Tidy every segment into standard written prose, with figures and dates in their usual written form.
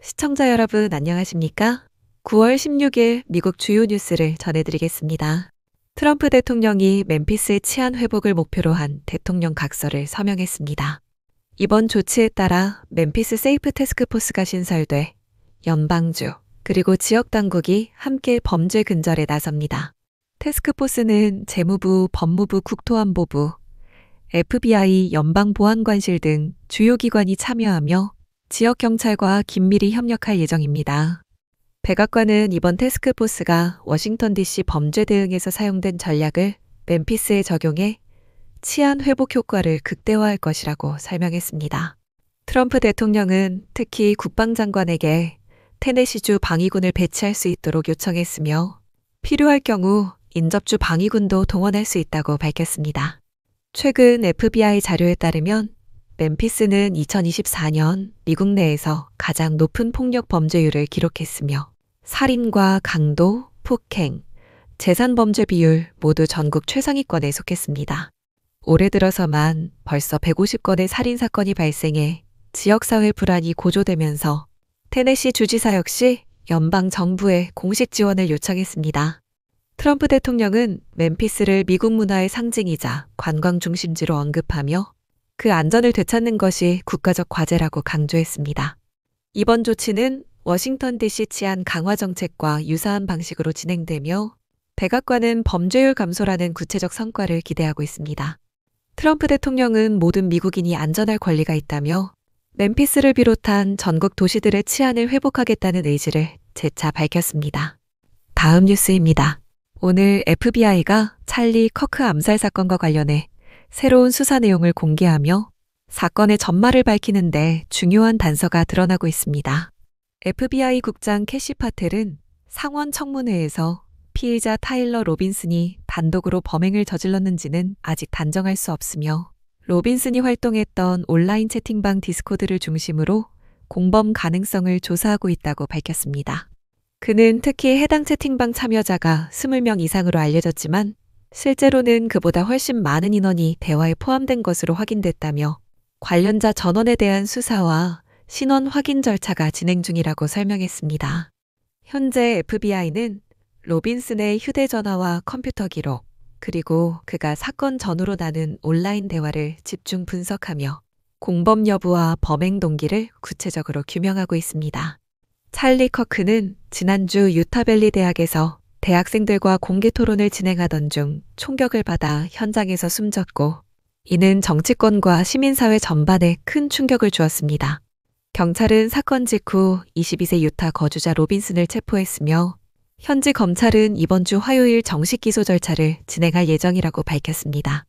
시청자 여러분 안녕하십니까? 9월 16일 미국 주요 뉴스를 전해드리겠습니다. 트럼프 대통령이 멤피스 치안 회복을 목표로 한 대통령 각서를 서명했습니다. 이번 조치에 따라 멤피스 세이프 태스크포스가 신설돼 연방주 그리고 지역 당국이 함께 범죄 근절에 나섭니다. 태스크포스는 재무부, 법무부, 국토안보부, FBI, 연방보안관실 등 주요 기관이 참여하며 지역경찰과 긴밀히 협력할 예정입니다. 백악관은 이번 태스크포스가 워싱턴 DC 범죄 대응에서 사용된 전략을 멤피스에 적용해 치안 회복 효과를 극대화할 것이라고 설명했습니다. 트럼프 대통령은 특히 국방장관에게 테네시주 방위군을 배치할 수 있도록 요청했으며 필요할 경우 인접주 방위군도 동원할 수 있다고 밝혔습니다. 최근 FBI 자료에 따르면 멤피스는 2024년 미국 내에서 가장 높은 폭력 범죄율을 기록했으며 살인과 강도, 폭행, 재산 범죄 비율 모두 전국 최상위권에 속했습니다. 올해 들어서만 벌써 150건의 살인 사건이 발생해 지역사회 불안이 고조되면서 테네시 주지사 역시 연방 정부에 공식 지원을 요청했습니다. 트럼프 대통령은 멤피스를 미국 문화의 상징이자 관광 중심지로 언급하며 그 안전을 되찾는 것이 국가적 과제라고 강조했습니다. 이번 조치는 워싱턴 DC 치안 강화 정책과 유사한 방식으로 진행되며 백악관은 범죄율 감소라는 구체적 성과를 기대하고 있습니다. 트럼프 대통령은 모든 미국인이 안전할 권리가 있다며 멤피스를 비롯한 전국 도시들의 치안을 회복하겠다는 의지를 재차 밝혔습니다. 다음 뉴스입니다. 오늘 FBI가 찰리 커크 암살 사건과 관련해 새로운 수사 내용을 공개하며 사건의 전말을 밝히는데 중요한 단서가 드러나고 있습니다. FBI 국장 캐시 파텔은 상원 청문회에서 피의자 타일러 로빈슨이 단독으로 범행을 저질렀는지는 아직 단정할 수 없으며 로빈슨이 활동했던 온라인 채팅방 디스코드를 중심으로 공범 가능성을 조사하고 있다고 밝혔습니다. 그는 특히 해당 채팅방 참여자가 20명 이상으로 알려졌지만 실제로는 그보다 훨씬 많은 인원이 대화에 포함된 것으로 확인됐다며 관련자 전원에 대한 수사와 신원 확인 절차가 진행 중이라고 설명했습니다. 현재 FBI는 로빈슨의 휴대전화와 컴퓨터 기록, 그리고 그가 사건 전후로 나눈 온라인 대화를 집중 분석하며 공범 여부와 범행 동기를 구체적으로 규명하고 있습니다. 찰리 커크는 지난주 유타밸리 대학에서 대학생들과 공개 토론을 진행하던 중 총격을 받아 현장에서 숨졌고 이는 정치권과 시민사회 전반에 큰 충격을 주었습니다. 경찰은 사건 직후 22세 유타 거주자 로빈슨을 체포했으며 현지 검찰은 이번 주 화요일 정식 기소 절차를 진행할 예정이라고 밝혔습니다.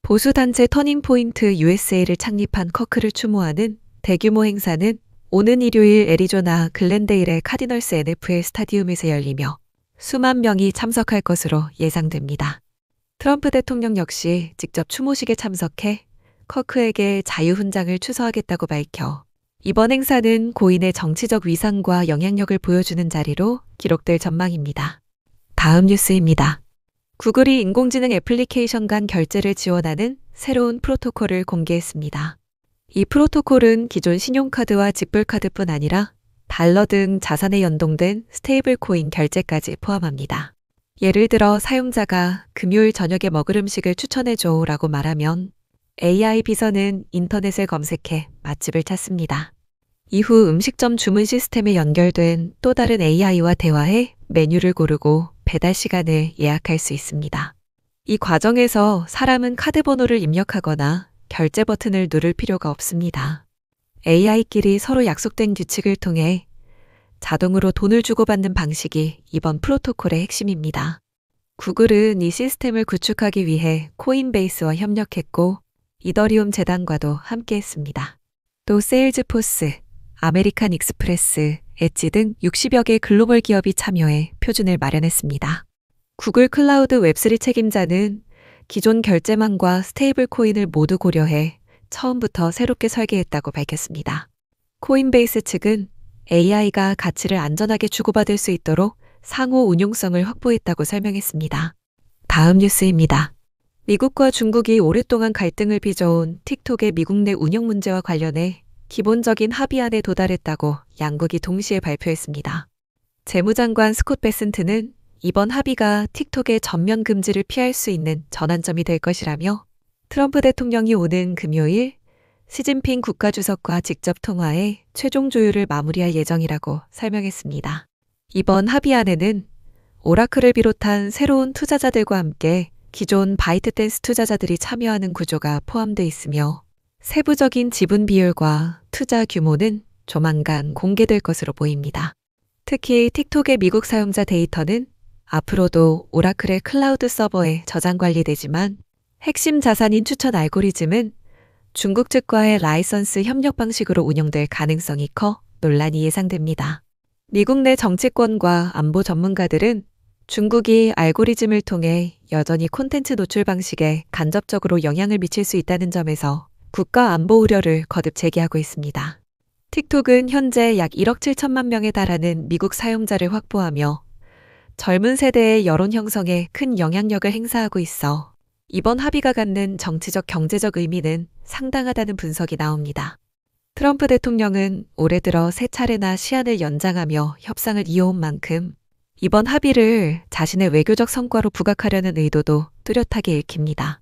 보수단체 터닝포인트 USA를 창립한 커크를 추모하는 대규모 행사는 오는 일요일 애리조나 글렌데일의 카디널스 NFL 스타디움에서 열리며 수만 명이 참석할 것으로 예상됩니다. 트럼프 대통령 역시 직접 추모식에 참석해 커크에게 자유훈장을 추서하겠다고 밝혀 이번 행사는 고인의 정치적 위상과 영향력을 보여주는 자리로 기록될 전망입니다. 다음 뉴스입니다. 구글이 인공지능 애플리케이션 간 결제를 지원하는 새로운 프로토콜을 공개했습니다. 이 프로토콜은 기존 신용카드와 직불카드뿐 아니라 달러 등 자산에 연동된 스테이블 코인 결제까지 포함합니다. 예를 들어 사용자가 금요일 저녁에 먹을 음식을 추천해줘 라고 말하면 AI 비서는 인터넷을 검색해 맛집을 찾습니다. 이후 음식점 주문 시스템에 연결된 또 다른 AI와 대화해 메뉴를 고르고 배달 시간을 예약할 수 있습니다. 이 과정에서 사람은 카드 번호를 입력하거나 결제 버튼을 누를 필요가 없습니다. AI끼리 서로 약속된 규칙을 통해 자동으로 돈을 주고받는 방식이 이번 프로토콜의 핵심입니다. 구글은 이 시스템을 구축하기 위해 코인베이스와 협력했고 이더리움 재단과도 함께했습니다. 또 세일즈포스, 아메리칸 익스프레스, 엣지 등 60여 개 글로벌 기업이 참여해 표준을 마련했습니다. 구글 클라우드 웹3 책임자는 기존 결제망과 스테이블 코인을 모두 고려해 처음부터 새롭게 설계했다고 밝혔습니다. 코인베이스 측은 AI가 가치를 안전하게 주고받을 수 있도록 상호 운용성을 확보했다고 설명했습니다. 다음 뉴스입니다. 미국과 중국이 오랫동안 갈등을 빚어온 틱톡의 미국 내 운영 문제와 관련해 기본적인 합의안에 도달했다고 양국이 동시에 발표했습니다. 재무장관 스콧 베슨트는 이번 합의가 틱톡의 전면 금지를 피할 수 있는 전환점이 될 것이라며 트럼프 대통령이 오는 금요일 시진핑 국가주석과 직접 통화해 최종 조율을 마무리할 예정이라고 설명했습니다. 이번 합의안에는 오라클을 비롯한 새로운 투자자들과 함께 기존 바이트댄스 투자자들이 참여하는 구조가 포함되어 있으며 세부적인 지분 비율과 투자 규모는 조만간 공개될 것으로 보입니다. 특히 틱톡의 미국 사용자 데이터는 앞으로도 오라클의 클라우드 서버에 저장 관리되지만 핵심 자산인 추천 알고리즘은 중국 측과의 라이선스 협력 방식으로 운영될 가능성이 커 논란이 예상됩니다. 미국 내 정치권과 안보 전문가들은 중국이 알고리즘을 통해 여전히 콘텐츠 노출 방식에 간접적으로 영향을 미칠 수 있다는 점에서 국가 안보 우려를 거듭 제기하고 있습니다. 틱톡은 현재 약 1억 7천만 명에 달하는 미국 사용자를 확보하며 젊은 세대의 여론 형성에 큰 영향력을 행사하고 있어 이번 합의가 갖는 정치적 경제적 의미는 상당하다는 분석이 나옵니다. 트럼프 대통령은 올해 들어 3차례나 시한을 연장하며 협상을 이어온 만큼 이번 합의를 자신의 외교적 성과로 부각하려는 의도도 뚜렷하게 읽힙니다.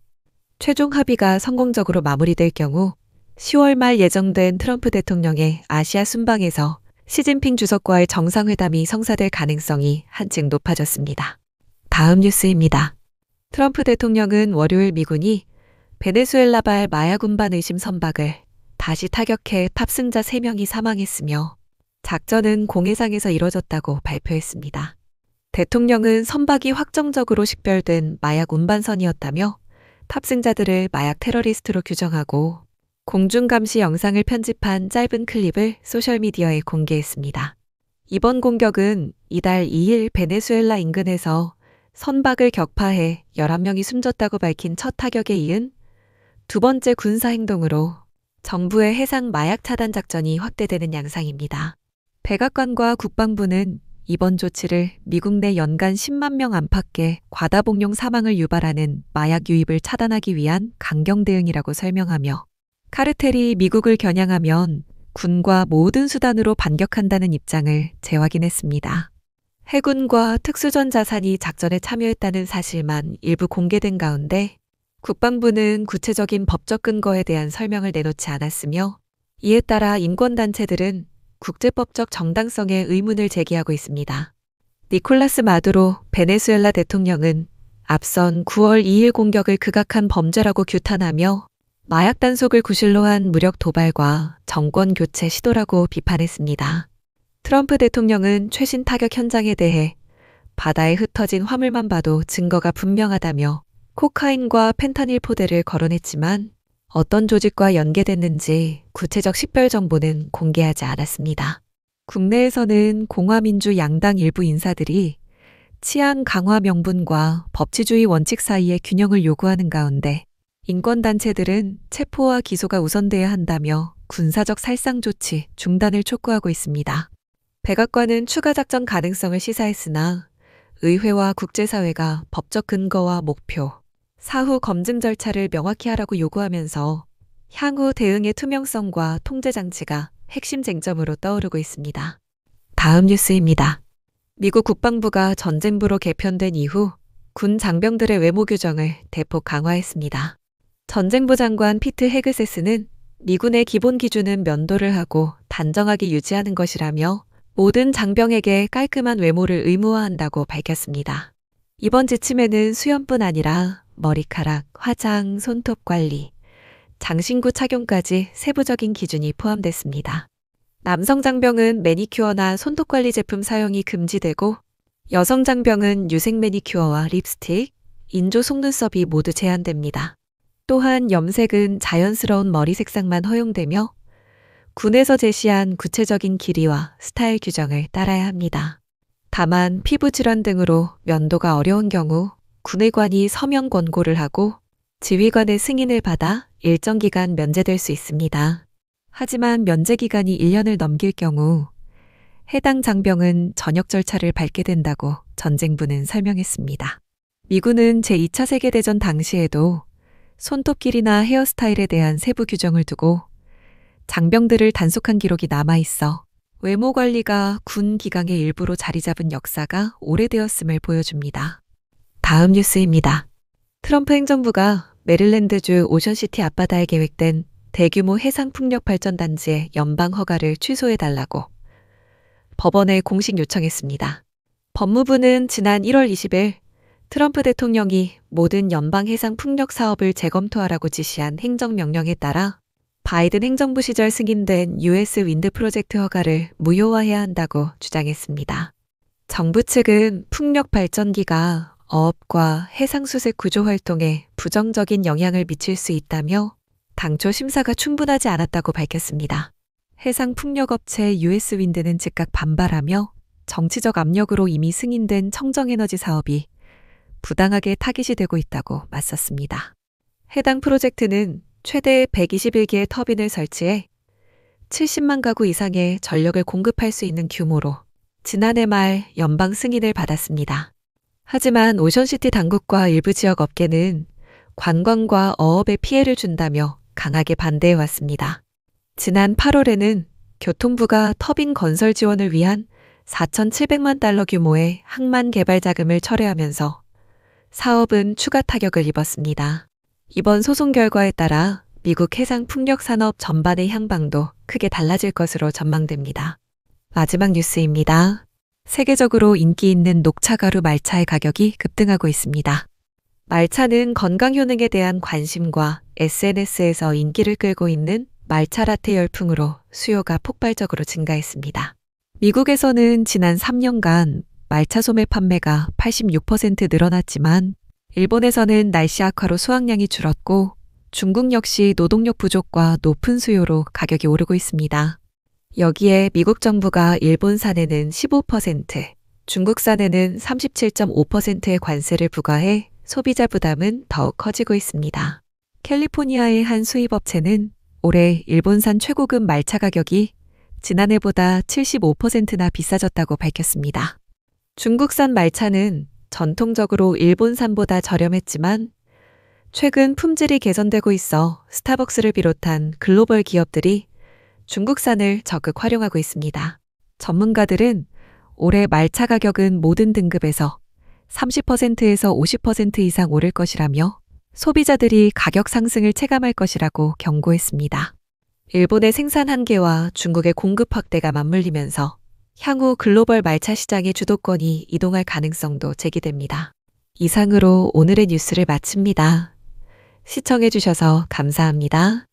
최종 합의가 성공적으로 마무리될 경우 10월 말 예정된 트럼프 대통령의 아시아 순방에서 시진핑 주석과의 정상회담이 성사될 가능성이 한층 높아졌습니다. 다음 뉴스입니다. 트럼프 대통령은 월요일 미군이 베네수엘라발 마약 운반 의심 선박을 다시 타격해 탑승자 3명이 사망했으며 작전은 공해상에서 이뤄졌다고 발표했습니다. 대통령은 선박이 확정적으로 식별된 마약 운반선이었다며 탑승자들을 마약 테러리스트로 규정하고 공중감시 영상을 편집한 짧은 클립을 소셜미디어에 공개했습니다. 이번 공격은 이달 2일 베네수엘라 인근에서 선박을 격파해 11명이 숨졌다고 밝힌 첫 타격에 이은 두 번째 군사행동으로 정부의 해상 마약 차단 작전이 확대되는 양상입니다. 백악관과 국방부는 이번 조치를 미국 내 연간 10만 명 안팎의 과다 복용 사망을 유발하는 마약 유입을 차단하기 위한 강경 대응이라고 설명하며 카르텔이 미국을 겨냥하면 군과 모든 수단으로 반격한다는 입장을 재확인했습니다. 해군과 특수전 자산이 작전에 참여했다는 사실만 일부 공개된 가운데 국방부는 구체적인 법적 근거에 대한 설명을 내놓지 않았으며 이에 따라 인권단체들은 국제법적 정당성에 의문을 제기하고 있습니다. 니콜라스 마두로 베네수엘라 대통령은 앞선 9월 2일 공격을 극악한 범죄라고 규탄하며 마약 단속을 구실로 한 무력 도발과 정권 교체 시도라고 비판했습니다. 트럼프 대통령은 최신 타격 현장에 대해 바다에 흩어진 화물만 봐도 증거가 분명하다며 코카인과 펜타닐 포대를 거론했지만 어떤 조직과 연계됐는지 구체적 식별 정보는 공개하지 않았습니다. 국내에서는 공화민주 양당 일부 인사들이 치안 강화 명분과 법치주의 원칙 사이의 균형을 요구하는 가운데 인권단체들은 체포와 기소가 우선돼야 한다며 군사적 살상 조치 중단을 촉구하고 있습니다. 백악관은 추가 작전 가능성을 시사했으나 의회와 국제사회가 법적 근거와 목표, 사후 검증 절차를 명확히 하라고 요구하면서 향후 대응의 투명성과 통제 장치가 핵심 쟁점으로 떠오르고 있습니다. 다음 뉴스입니다. 미국 국방부가 전쟁부로 개편된 이후 군 장병들의 외모 규정을 대폭 강화했습니다. 전쟁부 장관 피트 헤그세스는 미군의 기본 기준은 면도를 하고 단정하게 유지하는 것이라며 모든 장병에게 깔끔한 외모를 의무화한다고 밝혔습니다. 이번 지침에는 수염뿐 아니라 머리카락, 화장, 손톱 관리, 장신구 착용까지 세부적인 기준이 포함됐습니다. 남성 장병은 매니큐어나 손톱 관리 제품 사용이 금지되고 여성 장병은 유색 매니큐어와 립스틱, 인조 속눈썹이 모두 제한됩니다. 또한 염색은 자연스러운 머리 색상만 허용되며 군에서 제시한 구체적인 길이와 스타일 규정을 따라야 합니다. 다만 피부 질환 등으로 면도가 어려운 경우 군의관이 서면 권고를 하고 지휘관의 승인을 받아 일정 기간 면제될 수 있습니다. 하지만 면제 기간이 1년을 넘길 경우 해당 장병은 전역 절차를 밟게 된다고 전쟁부는 설명했습니다. 미군은 제2차 세계대전 당시에도 손톱 길이나 헤어스타일에 대한 세부 규정을 두고 장병들을 단속한 기록이 남아있어 외모 관리가 군 기강의 일부로 자리 잡은 역사가 오래되었음을 보여줍니다. 다음 뉴스입니다. 트럼프 행정부가 메릴랜드주 오션시티 앞바다에 계획된 대규모 해상풍력발전단지의 연방 허가를 취소해달라고 법원에 공식 요청했습니다. 법무부는 지난 1월 20일 트럼프 대통령이 모든 연방 해상 풍력 사업을 재검토하라고 지시한 행정명령에 따라 바이든 행정부 시절 승인된 US 윈드 프로젝트 허가를 무효화해야 한다고 주장했습니다. 정부 측은 풍력 발전기가 어업과 해상수색 구조 활동에 부정적인 영향을 미칠 수 있다며 당초 심사가 충분하지 않았다고 밝혔습니다. 해상풍력업체 US 윈드는 즉각 반발하며 정치적 압력으로 이미 승인된 청정에너지 사업이 부당하게 타깃이 되고 있다고 맞섰습니다. 해당 프로젝트는 최대 121개의 터빈을 설치해 70만 가구 이상의 전력을 공급할 수 있는 규모로 지난해 말 연방 승인을 받았습니다. 하지만 오션시티 당국과 일부 지역 업계는 관광과 어업에 피해를 준다며 강하게 반대해왔습니다. 지난 8월에는 교통부가 터빈 건설 지원을 위한 4,700만 달러 규모의 항만 개발 자금을 철회하면서 사업은 추가 타격을 입었습니다. 이번 소송 결과에 따라 미국 해상 풍력 산업 전반의 향방도 크게 달라질 것으로 전망됩니다. 마지막 뉴스입니다. 세계적으로 인기 있는 녹차가루 말차의 가격이 급등하고 있습니다. 말차는 건강 효능에 대한 관심과 SNS에서 인기를 끌고 있는 말차 라떼 열풍으로 수요가 폭발적으로 증가했습니다. 미국에서는 지난 3년간 말차 소매 판매가 86% 늘어났지만 일본에서는 날씨 악화로 수확량이 줄었고 중국 역시 노동력 부족과 높은 수요로 가격이 오르고 있습니다. 여기에 미국 정부가 일본산에는 15%, 중국산에는 37.5%의 관세를 부과해 소비자 부담은 더욱 커지고 있습니다. 캘리포니아의 한 수입업체는 올해 일본산 최고급 말차 가격이 지난해보다 75%나 비싸졌다고 밝혔습니다. 중국산 말차는 전통적으로 일본산보다 저렴했지만 최근 품질이 개선되고 있어 스타벅스를 비롯한 글로벌 기업들이 중국산을 적극 활용하고 있습니다. 전문가들은 올해 말차 가격은 모든 등급에서 30%에서 50% 이상 오를 것이라며 소비자들이 가격 상승을 체감할 것이라고 경고했습니다. 일본의 생산 한계와 중국의 공급 확대가 맞물리면서 향후 글로벌 말차 시장의 주도권이 이동할 가능성도 제기됩니다. 이상으로 오늘의 뉴스를 마칩니다. 시청해주셔서 감사합니다.